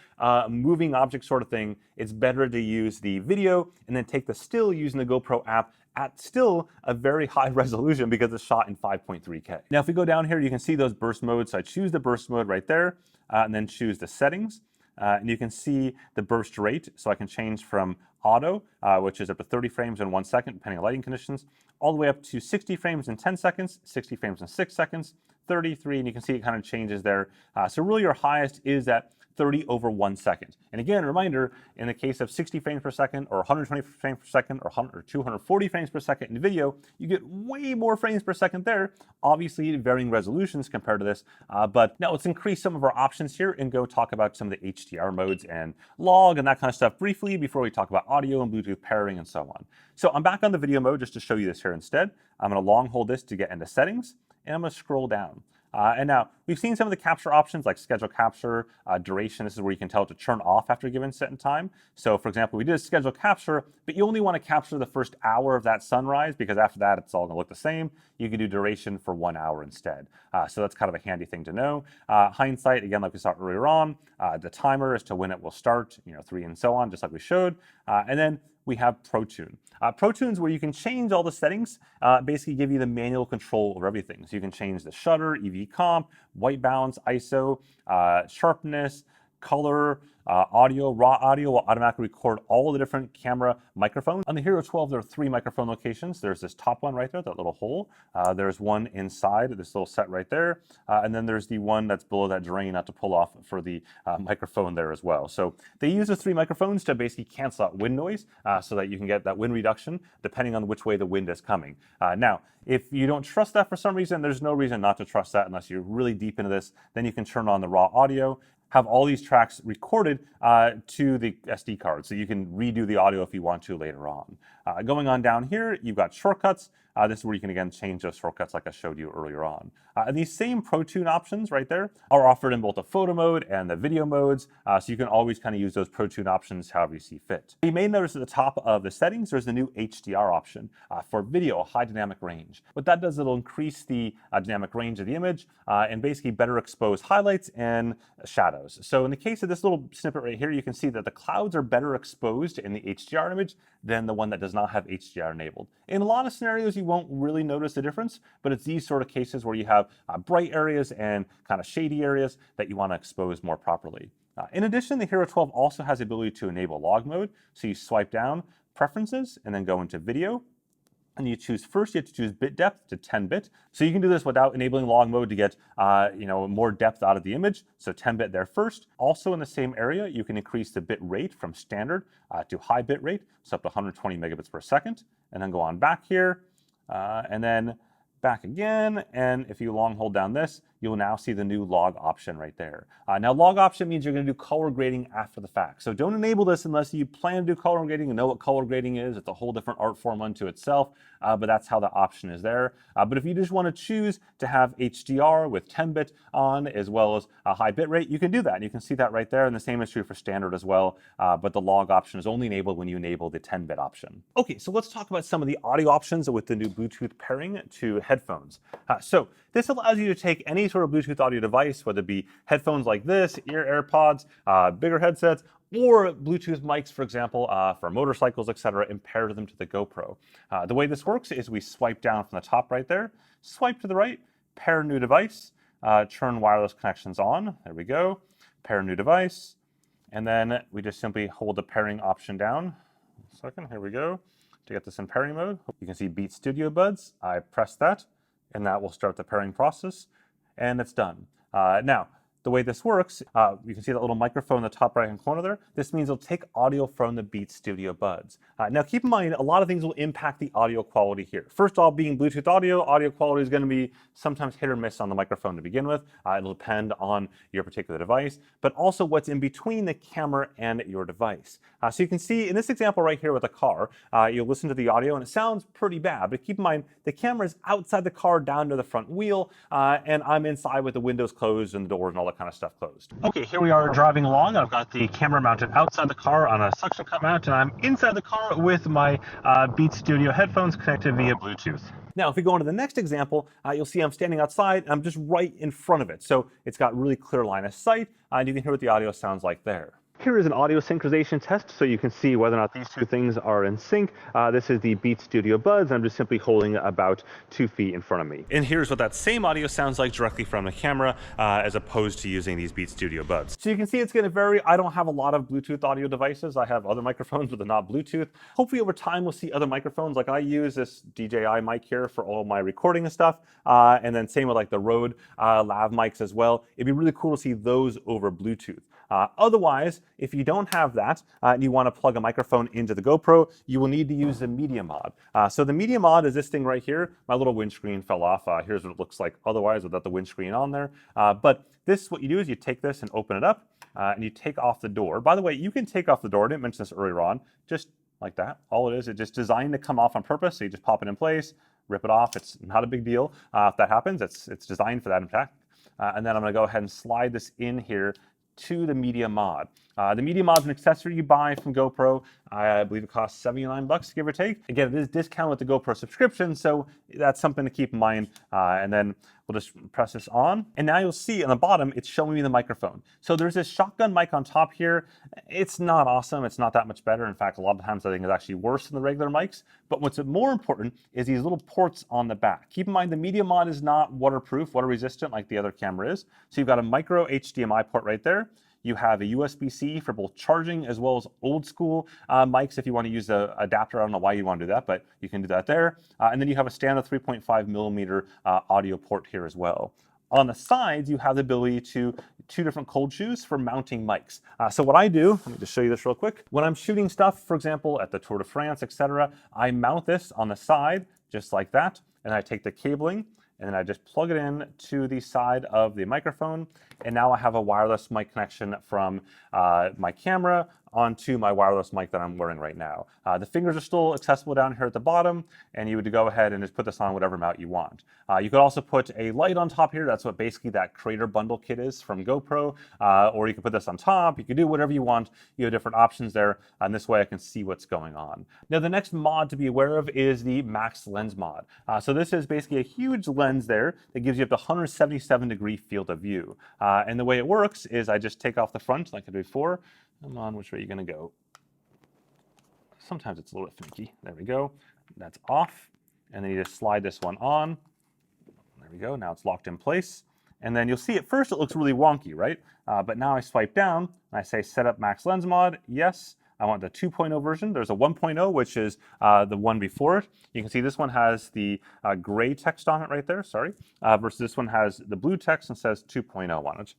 [SPEAKER 1] moving object sort of thing, it's better to use the video and then take the still using the GoPro app at still a very high resolution because it's shot in 5.3K. Now, if we go down here, you can see those burst modes. So I choose the burst mode right there and then choose the settings. And you can see the burst rate. So I can change from auto, which is up to 30 frames in 1 second, depending on lighting conditions, all the way up to 60 frames in 10 seconds, 60 frames in 6 seconds, 33, and you can see it kind of changes there. So really your highest is at 30 over 1 second. And again, reminder, in the case of 60 frames per second or 120 frames per second or 240 frames per second in video, you get way more frames per second there, obviously varying resolutions compared to this. But now let's increase some of our options here and go talk about some of the HDR modes and log and that kind of stuff briefly before we talk about audio and Bluetooth pairing and so on. So I'm back on the video mode just to show you this here instead. I'm going to long hold this to get into settings, and I'm going to scroll down. And now, we've seen some of the capture options like schedule capture, duration. This is where you can tell it to turn off after a given set in time. So for example, we did a schedule capture, but you only want to capture the first hour of that sunrise because after that, it's all going to look the same. You can do duration for 1 hour instead. So that's kind of a handy thing to know. Hindsight, again, like we saw earlier on, the timer as to when it will start, 3 and so on, just like we showed. And then we have ProTune. ProTune is where you can change all the settings, basically give you the manual control over everything. So you can change the shutter, EV comp, white balance, ISO, sharpness, color, audio, raw audio will automatically record all the different camera microphones. On the Hero 12, there are 3 microphone locations. There's this top one right there, that little hole. There's one inside this little set right there. And then there's the one that's below that drain not to pull off for the microphone there as well. So they use the 3 microphones to basically cancel out wind noise so that you can get that wind reduction depending on which way the wind is coming. Now, if you don't trust that for some reason, there's no reason not to trust that unless you're really deep into this. Then you can turn on the raw audio, have all these tracks recorded to the SD card. So you can redo the audio if you want to later on. Going on down here, you've got shortcuts. This is where you can again change those shortcuts like I showed you earlier on. And these same ProTune options right there are offered in both the photo mode and the video modes. So you can always kind of use those ProTune options however you see fit. You may notice at the top of the settings, there's the new HDR option for video, high dynamic range. What that does, it'll increase the dynamic range of the image and basically better expose highlights and shadows. So in the case of this little snippet right here, you can see that the clouds are better exposed in the HDR image than the one that does not have HDR enabled. In a lot of scenarios, you won't really notice the difference, but it's these sort of cases where you have bright areas and kind of shady areas that you want to expose more properly. In addition, the Hero 12 also has the ability to enable log mode. So you swipe down, preferences, and then go into video. And you choose first, you have to choose bit depth to 10-bit. So you can do this without enabling log mode to get more depth out of the image. So 10-bit there first. Also in the same area, you can increase the bit rate from standard to high bit rate, so up to 120 megabits per second. And then go on back here, and then back again. And if you long hold down this, you'll now see the new log option right there. Now log option means you're going to do color grading after the fact. So don't enable this unless you plan to do color grading and know what color grading is. It's a whole different art form unto itself, but that's how the option is there. But if you just want to choose to have HDR with 10-bit on as well as a high bit rate, you can do that. And you can see that right there, and the same is true for standard as well, but the log option is only enabled when you enable the 10-bit option. Okay, so let's talk about some of the audio options with the new Bluetooth pairing to headphones. So this allows you to take any sort of Bluetooth audio device, whether it be headphones like this, AirPods, bigger headsets, or Bluetooth mics, for example, for motorcycles, etc., and pair them to the GoPro. The way this works is we swipe down from the top right there, swipe to the right, pair new device, turn wireless connections on. There we go. Pair new device. And then we just simply hold the pairing option down. A second, here we go. To get this in pairing mode, you can see Beats Studio Buds. I press that, and that will start the pairing process, and it's done. Now, the way this works, you can see that little microphone in the top right-hand corner there. This means it'll take audio from the Beats Studio Buds. Now keep in mind, a lot of things will impact the audio quality here. First of all, being Bluetooth audio quality is going to be sometimes hit or miss on the microphone to begin with. It'll depend on your particular device, but also what's in between the camera and your device. So you can see in this example right here with a car, you'll listen to the audio and it sounds pretty bad, but keep in mind, the camera is outside the car down to the front wheel, and I'm inside with the windows closed and the doors and all that kind of stuff closed. Okay, here we are driving along. I've got the camera mounted outside the car on a suction cup mount, and I'm inside the car with my Beats Studio headphones connected via Bluetooth. Now, if we go on to the next example, you'll see I'm standing outside, and I'm just right in front of it. So it's got really clear line of sight, and you can hear what the audio sounds like there. Here is an audio synchronization test, so you can see whether or not these two things are in sync. This is the Beats Studio Buds. I'm just simply holding about 2 feet in front of me. And here's what that same audio sounds like directly from the camera, as opposed to using these Beats Studio Buds. So you can see it's going to vary. I don't have a lot of Bluetooth audio devices. I have other microphones, but they're not Bluetooth. Hopefully over time we'll see other microphones. Like I use this DJI mic here for all my recording and stuff, and then same with like the Rode lav mics as well. It'd be really cool to see those over Bluetooth. Otherwise, if you don't have that and you want to plug a microphone into the GoPro, you will need to use the Media Mod. So the Media Mod is this thing right here. My little windscreen fell off. Here's what it looks like otherwise without the windscreen on there. But this, what you do is you take this and open it up and you take off the door. By the way, you can take off the door. I didn't mention this earlier on. Just like that. All it is, it's just designed to come off on purpose. So you just pop it in place, rip it off. It's not a big deal if that happens. It's designed for that in fact. And then I'm going to go ahead and slide this in here to the Media Mod. The Media Mod is an accessory you buy from GoPro. I believe it costs 79 bucks, give or take. Again, it is discounted with the GoPro subscription, so that's something to keep in mind. And then we'll just press this on. And now you'll see on the bottom, it's showing me the microphone. So there's this shotgun mic on top here. It's not awesome. It's not that much better. In fact, a lot of times I think it's actually worse than the regular mics. But what's more important is these little ports on the back. Keep in mind, the Media Mod is not waterproof, water resistant like the other camera is. So you've got a micro HDMI port right there. You have a USB-C for both charging as well as old school mics if you want to use the adapter. I don't know why you want to do that, but you can do that there. And then you have a standard 3.5 millimeter audio port here as well. On the sides, you have the ability to two different cold shoes for mounting mics. So what I do, let me just show you this real quick. When I'm shooting stuff, for example, at the Tour de France, etc., I mount this on the side just like that, and I take the cabling and then I just plug it in to the side of the microphone, and now I have a wireless mic connection from my camera onto my wireless mic that I'm wearing right now. The fingers are still accessible down here at the bottom, and you would go ahead and just put this on whatever mount you want. You could also put a light on top here. That's what basically that creator bundle kit is from GoPro, or you could put this on top. You could do whatever you want. You have different options there, and this way I can see what's going on. Now the next mod to be aware of is the Max Lens Mod. So this is basically a huge lens there that gives you up to 177-degree field of view. And the way it works is I just take off the front like I did before. Come on, which way are you going to go? Sometimes it's a little bit finicky. There we go. That's off. And then you just slide this one on. There we go. Now it's locked in place. And then you'll see at first it looks really wonky, right? But now I swipe down and I say set up Max Lens Mod. Yes. I want the 2.0 version. There's a 1.0, which is the one before it. You can see this one has the gray text on it right there, sorry, versus this one has the blue text and says 2.0 on it.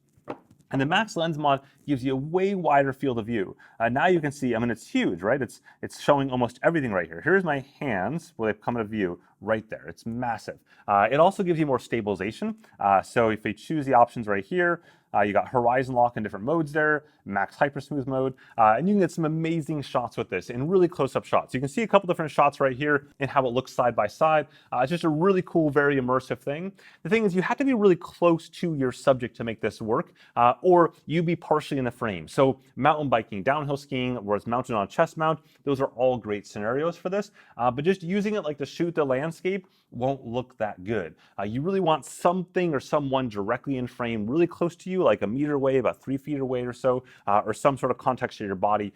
[SPEAKER 1] And the Max Lens Mod gives you a way wider field of view. Now you can see, I mean, it's huge, right? It's showing almost everything right here. Here's my hands where they come into view right there. It's massive. It also gives you more stabilization. So if you choose the options right here, you got horizon lock in different modes there, max hypersmooth mode, and you can get some amazing shots with this in really close-up shots. You can see a couple different shots right here and how it looks side by side. It's just a really cool, very immersive thing. The thing is, you have to be really close to your subject to make this work, or you be partially in the frame. So mountain biking, downhill skiing, where it's mounted on a chest mount, those are all great scenarios for this. But just using it like to shoot the landscape won't look that good. You really want something or someone directly in frame, really close to you, like a meter away, about 3 feet away or so, or some sort of context of your body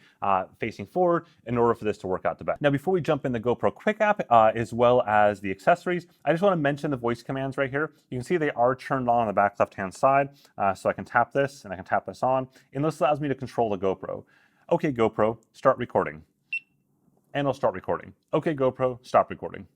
[SPEAKER 1] facing forward in order for this to work out the best. Now, before we jump in the GoPro Quick app, as well as the accessories, I just want to mention the voice commands right here. You can see they are turned on the back left-hand side, so I can tap this and I can tap this on, and this allows me to control the GoPro. Okay, GoPro, start recording. And it'll start recording. Okay, GoPro, stop recording.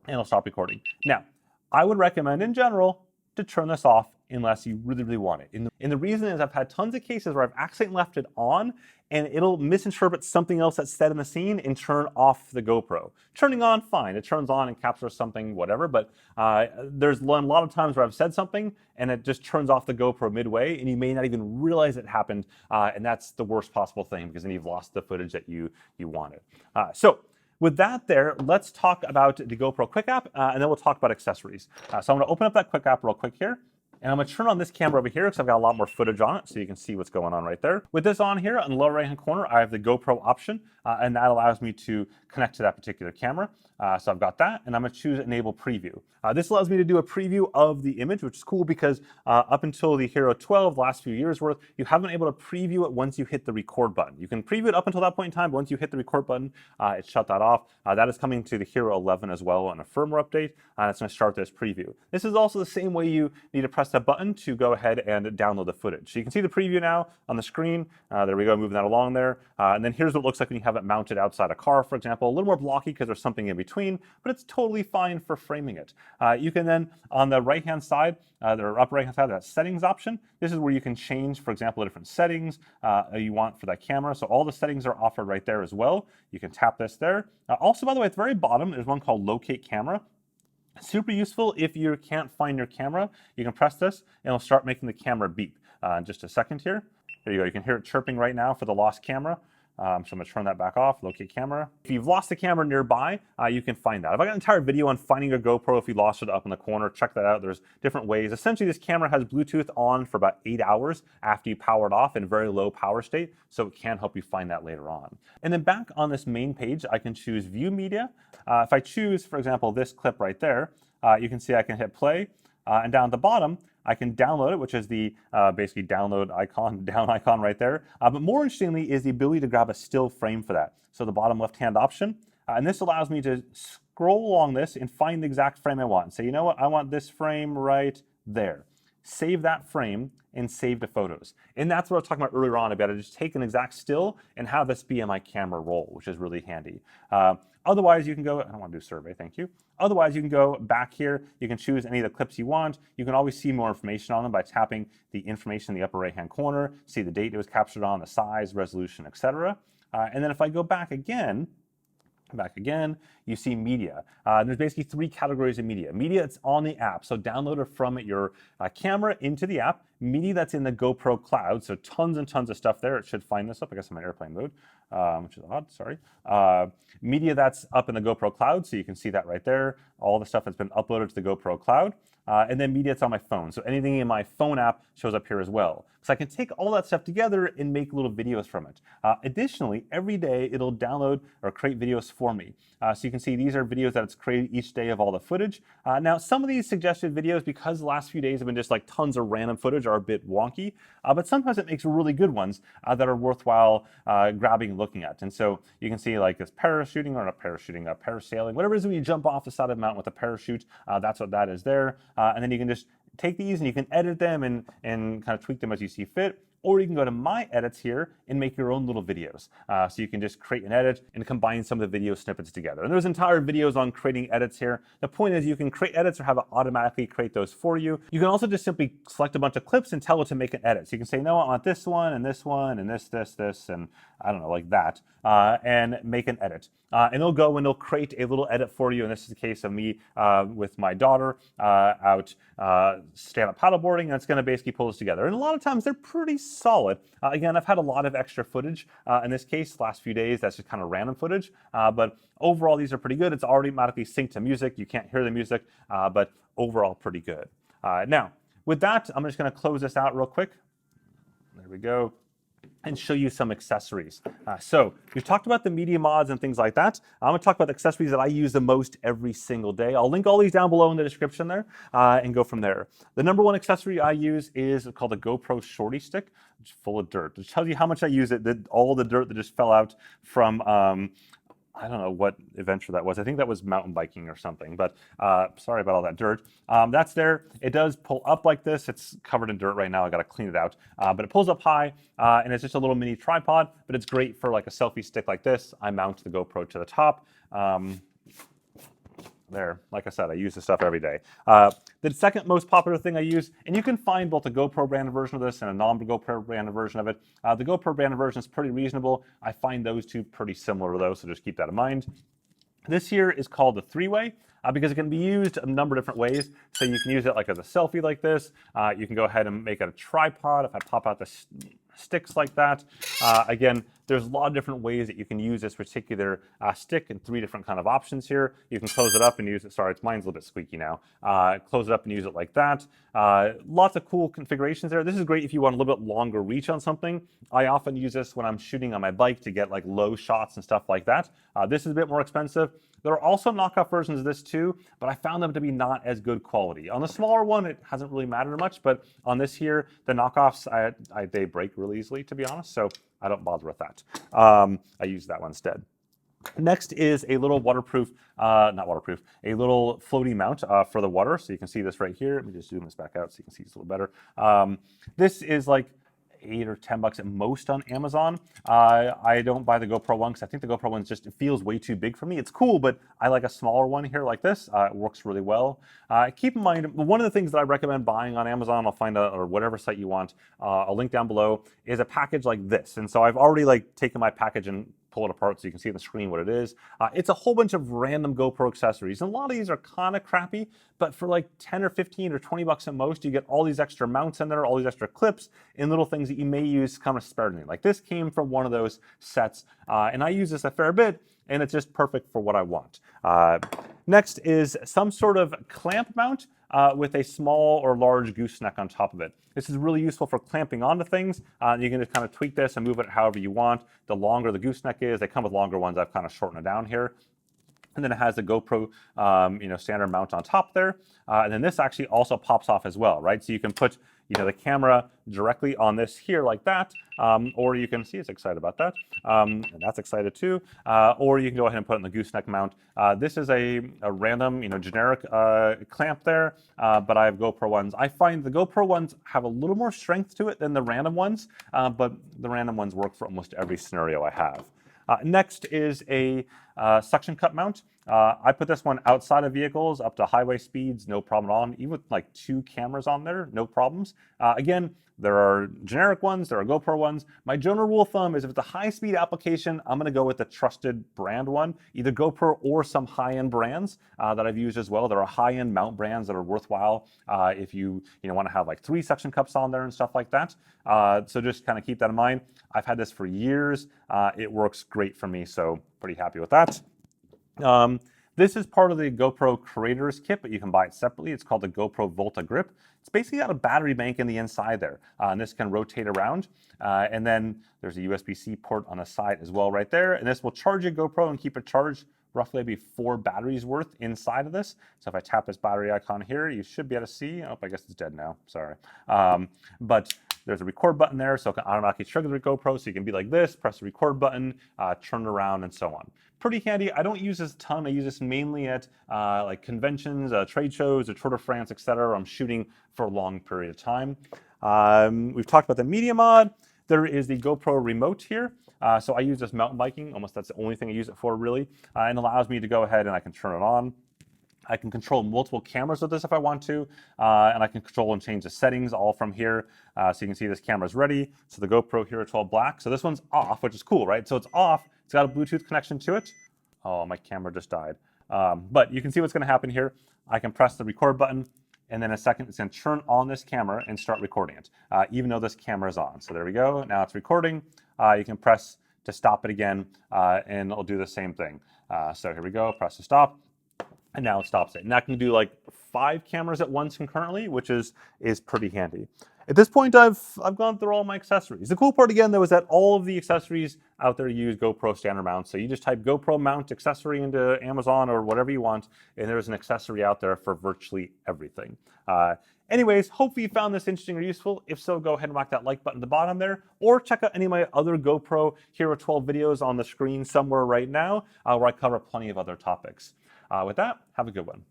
[SPEAKER 1] And it'll stop recording. Now, I would recommend in general to turn this off unless you really, really want it. And the reason is I've had tons of cases where I've accidentally left it on and it'll misinterpret something else that's said in the scene and turn off the GoPro. Turning on, fine. It turns on and captures something, whatever, but there's a lot of times where I've said something and it just turns off the GoPro midway and you may not even realize it happened, and that's the worst possible thing because then you've lost the footage that you wanted. So with that there, let's talk about the GoPro Quick App, and then we'll talk about accessories. So I'm going to open up that Quick App real quick here. And I'm going to turn on this camera over here because I've got a lot more footage on it, so you can see what's going on right there. With this on here, on the lower right-hand corner, I have the GoPro option, and that allows me to connect to that particular camera. So I've got that, and I'm going to choose Enable Preview. This allows me to do a preview of the image, which is cool because up until the Hero 12, the last few years worth, you haven't been able to preview it once you hit the record button. You can preview it up until that point in time, but once you hit the record button, it shut that off. That is coming to the Hero 11 as well on a firmware update, and it's going to start this preview. This is also the same way you need to press that button to go ahead and download the footage. So you can see the preview now on the screen. There we go, moving that along there. And then here's what it looks like when you have it mounted outside a car, for example. A little more blocky because there's something in between, but it's totally fine for framing it. You can then, on the right-hand side, the upper right-hand side, that settings option. This is where you can change, for example, the different settings you want for that camera. So all the settings are offered right there as well. You can tap this there. Also, by the way, at the very bottom, there's one called Locate Camera. Super useful if you can't find your camera. You can press this and it'll start making the camera beep. In just a second here. There you go. You can hear it chirping right now for the lost camera. So I'm going to turn that back off, locate camera. If you've lost the camera nearby, you can find that. I've got an entire video on finding a GoPro if you lost it up in the corner. Check that out. There's different ways. Essentially, this camera has Bluetooth on for about 8 hours after you power it off in very low power state, so it can help you find that later on. And then back on this main page, I can choose View Media. If I choose, for example, this clip right there, you can see I can hit play. And down at the bottom, I can download it, which is the basically download icon, down icon right there. But more interestingly is the ability to grab a still frame for that. So the bottom left-hand option. And this allows me to scroll along this and find the exact frame I want. And say, you know what, I want this frame right there. Save that frame and save the photos. And that's what I was talking about earlier on, about to just take an exact still and have this be in my camera roll, which is really handy. Otherwise, you can go, I don't want to do survey, thank you. Otherwise, you can go back here. You can choose any of the clips you want. You can always see more information on them by tapping the information in the upper right-hand corner, see the date it was captured on, the size, resolution, etc. And then if I go back again, you see media. There's basically 3 categories of media. Media that's on the app, so download it from your camera into the app. Media that's in the GoPro cloud, so tons and tons of stuff there. It should find this up. I guess I'm in airplane mode, which is odd, sorry. Media that's up in the GoPro cloud, so you can see that right there. All the stuff that's been uploaded to the GoPro cloud. And then media that's on my phone. So anything in my phone app shows up here as well. So I can take all that stuff together and make little videos from it. Additionally, every day it'll download or create videos for me. So you can see these are videos that it's created each day of all the footage. Now, some of these suggested videos, because the last few days have been just like tons of random footage, are a bit wonky. But sometimes it makes really good ones that are worthwhile grabbing and looking at. And so you can see like this parachuting, or not parachuting, parasailing, whatever it is when you jump off the side of the mountain with a parachute. That's what that is there. And then you can just take these and you can edit them and kind of tweak them as you see fit. Or you can go to My Edits here and make your own little videos. So you can just create an edit and combine some of the video snippets together. And there's entire videos on creating edits here. The point is you can create edits or have it automatically create those for you. You can also just simply select a bunch of clips and tell it to make an edit. So you can say, no, I want this one, and this one, and this, and I don't know, like that, and make an edit. And it'll go and it'll create a little edit for you. And this is the case of me with my daughter out stand-up paddleboarding, and it's going to basically pull this together. And a lot of times they're pretty solid. Again, I've had a lot of extra footage in this case, last few days, that's just kind of random footage. But overall, these are pretty good. It's already automatically synced to music. You can't hear the music, but overall pretty good. Now, with that, I'm just going to close this out real quick. There we go. And show you some accessories. So we've talked about the media mods and things like that. I'm going to talk about the accessories that I use the most every single day. I'll link all these down below in the description there and go from there. The number one accessory I use is called the GoPro Shorty Stick, which is full of dirt. It tells you how much I use it, all the dirt that just fell out from I don't know what adventure that was. I think that was mountain biking or something, but sorry about all that dirt. That's there. It does pull up like this. It's covered in dirt right now. I got to clean it out, but it pulls up high, and it's just a little mini tripod, but it's great for like a selfie stick like this. I mount the GoPro to the top. there, like I said, I use this stuff every day. The second most popular thing I use, and you can find both a GoPro branded version of this and a non-GoPro branded version of it. The GoPro branded version is pretty reasonable. I find those two pretty similar though, so just keep that in mind. This here is called the three-way because it can be used a number of different ways. So you can use it like as a selfie like this. You can go ahead and make it a tripod if I pop out the sticks like that. Again, there's a lot of different ways that you can use this particular stick and 3 different kind of options here. You can close it up and use it. Sorry, mine's a little bit squeaky now. Close it up and use it like that. Lots of cool configurations there. This is great if you want a little bit longer reach on something. I often use this when I'm shooting on my bike to get like low shots and stuff like that. This is a bit more expensive. There are also knockoff versions of this too, but I found them to be not as good quality. On the smaller one, it hasn't really mattered much, but on this here, the knockoffs, they break really easily, to be honest, so I don't bother with that. I use that one instead. Next is a little waterproof, not waterproof, a little floaty mount for the water. So you can see this right here. Let me just zoom this back out so you can see this a little better. This is like $8 or $10 at most on Amazon. I don't buy the GoPro one because I think the GoPro one just feels way too big for me. It's cool, but I like a smaller one here like this. It works really well. Keep in mind, one of the things that I recommend buying on Amazon, I'll find or whatever site you want, a link down below, is a package like this. And so I've already like taken my package and pull it apart so you can see on the screen what it is. It's a whole bunch of random GoPro accessories. And a lot of these are kind of crappy, but for like 10 or 15 or 20 bucks at most, you get all these extra mounts in there, all these extra clips, and little things that you may use kind of sparingly. Like this came from one of those sets, and I use this a fair bit, and it's just perfect for what I want. Next is some sort of clamp mount with a small or large gooseneck on top of it. This is really useful for clamping onto things. You can just kind of tweak this and move it however you want. The longer the gooseneck is, they come with longer ones. I've kind of shortened it down here. And then it has the GoPro, standard mount on top there. And then this actually also pops off as well, right? So you can put, the camera directly on this here like that, or you can see it's excited about that, and that's excited too. Or you can go ahead and put it in the gooseneck mount. This is a random, generic clamp there, but I have GoPro ones. I find the GoPro ones have a little more strength to it than the random ones, but the random ones work for almost every scenario I have. Next is a suction cup mount. I put this one outside of vehicles up to highway speeds, no problem at all. Even with like 2 cameras on there, no problems. Again, there are generic ones, there are GoPro ones. My general rule of thumb is if it's a high-speed application, I'm gonna go with the trusted brand one, either GoPro or some high-end brands that I've used as well. There are high-end mount brands that are worthwhile if you wanna have like 3 suction cups on there and stuff like that. So just kind of keep that in mind. I've had this for years. It works great for me, so pretty happy with that. This is part of the GoPro Creators Kit, but you can buy it separately. It's called the GoPro Volta Grip. It's basically got a battery bank in the inside there, and this can rotate around. And then there's a USB-C port on the side as well right there, and this will charge your GoPro and keep it charged roughly maybe 4 batteries worth inside of this. So if I tap this battery icon here, you should be able to see. Oh, I guess it's dead now, sorry. But there's a record button there, so it can automatically trigger the GoPro, so you can be like this, press the record button, turn it around, and so on. Pretty handy. I don't use this a ton. I use this mainly at like conventions, trade shows, the Tour de France, etc. I'm shooting for a long period of time. We've talked about the Media Mod. There is the GoPro remote here. So I use this mountain biking. Almost that's the only thing I use it for, really. And allows me to go ahead and I can turn it on. I can control multiple cameras with this if I want to, and I can control and change the settings all from here. So you can see this camera's ready. So the GoPro Hero 12 Black. So this one's off, which is cool, right? So it's off. It's got a Bluetooth connection to it. Oh, my camera just died. But you can see what's going to happen here. I can press the record button, and then in a second, it's going to turn on this camera and start recording it, even though this camera is on. So there we go. Now it's recording. You can press to stop it again, and it'll do the same thing. So here we go. Press to stop. And now it stops it. And that can do like 5 cameras at once concurrently, which is pretty handy. At this point, I've gone through all my accessories. The cool part again, though, is that all of the accessories out there use GoPro standard mounts. So you just type GoPro mount accessory into Amazon or whatever you want, and there's an accessory out there for virtually everything. Anyways, hopefully you found this interesting or useful. If so, go ahead and whack that like button at the bottom there, or check out any of my other GoPro Hero 12 videos on the screen somewhere right now, where I cover plenty of other topics. With that, have a good one.